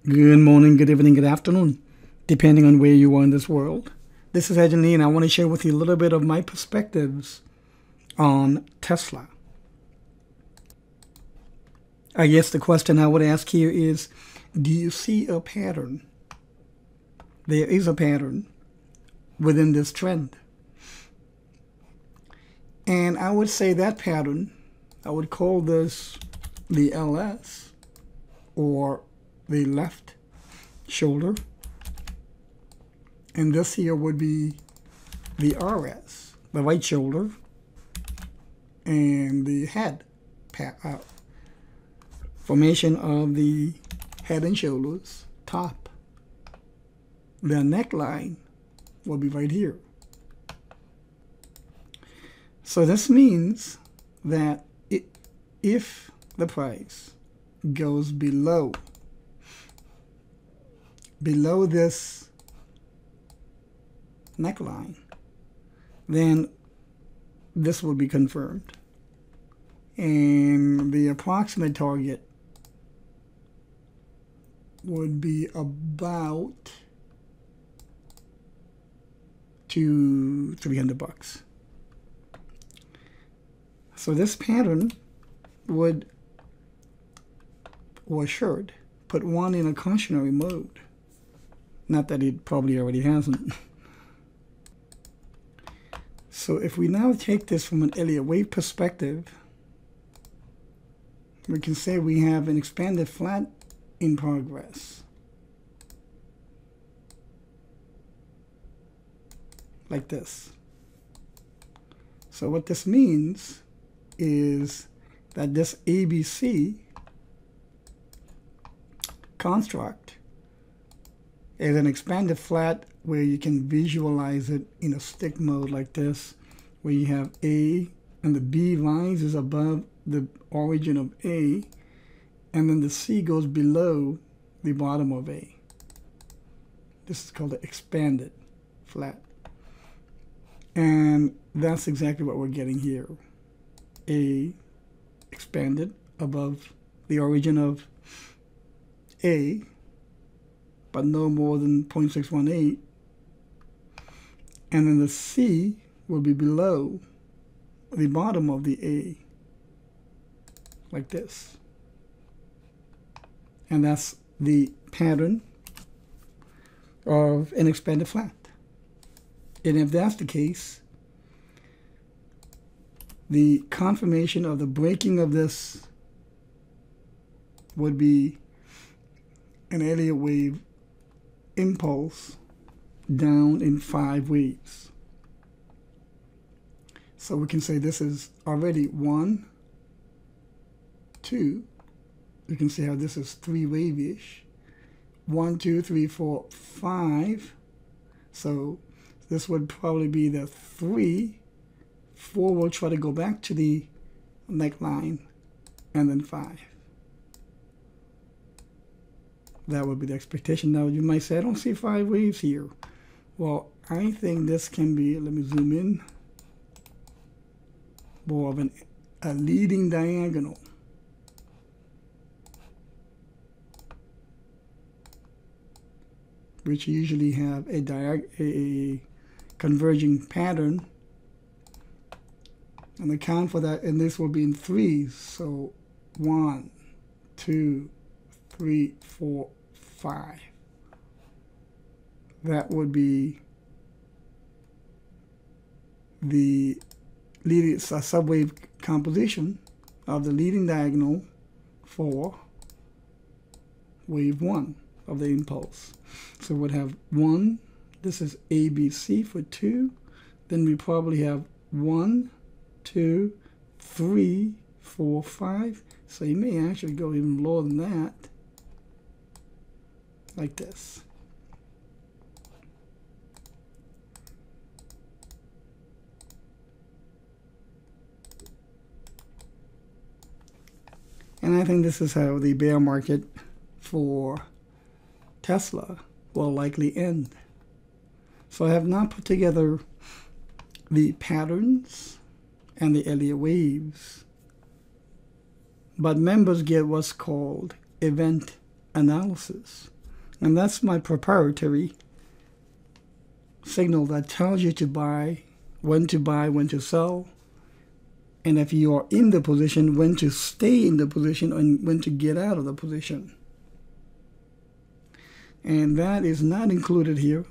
Good morning, good evening, good afternoon, depending on where you are in this world. This is Edgen Lee, and I want to share with you a little bit of my perspectives on Tesla. I guess the question I would ask here is, do you see a pattern? There is a pattern within this trend. And I would say that pattern, I would call this the LS, or the left shoulder, and this here would be the RS, the right shoulder, and the head formation of the head and shoulders top. The neckline will be right here. So this means that if the price goes below this neckline, then this will be confirmed. And the approximate target would be about to $300. So this pattern would, or should, put one in a cautionary mode. Not that it probably already hasn't. So if we now take this from an Elliott wave perspective, we can say we have an expanded flat in progress. Like this. So what this means is that this ABC construct is an expanded flat where you can visualize it in a stick mode like this, where you have A and the B rises above the origin of A, and then the C goes below the bottom of A. This is called the expanded flat. And that's exactly what we're getting here. A expanded above the origin of A, but no more than 0.618, and then the C will be below the bottom of the A, like this. And that's the pattern of an expanded flat. And if that's the case, the confirmation of the breaking of this would be an Elliott wave impulse down in 5 waves. So we can say this is already 1, 2. You can see how this is 3 wave-ish. 1, 2, 3, 4, 5. So this would probably be the 3. 4 will try to go back to the neckline, and then 5. That would be the expectation. Now you might say, I don't see 5 waves here. Well, I think this can be, let me zoom in, more of a leading diagonal. Which usually have a converging pattern. And the count for that, and this will be in 3s. So 1, 2, 3, 4, 5. That would be the leading subwave composition of the leading diagonal for wave 1 of the impulse. So we'd have 1, this is ABC for 2, then we probably have 1, 2, 3, 4, 5. So you may actually go even lower than that, like this. And I think this is how the bear market for Tesla will likely end. So I have not put together the patterns and the Elliott waves, but members get what's called event analysis. And that's my proprietary signal that tells you to buy, when to sell, and if you are in the position, when to stay in the position and when to get out of the position. And that is not included here.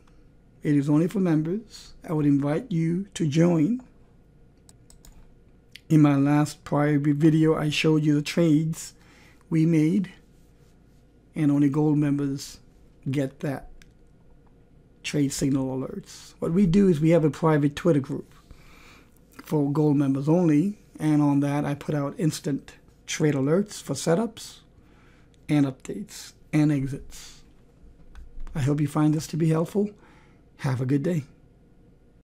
It is only for members. I would invite you to join. In my last prior video, I showed you the trades we made, and only gold members get that trade signal alerts. What we do is we have a private Twitter group for gold members only, and on that I put out instant trade alerts for setups and updates and exits. I hope you find this to be helpful. Have a good day.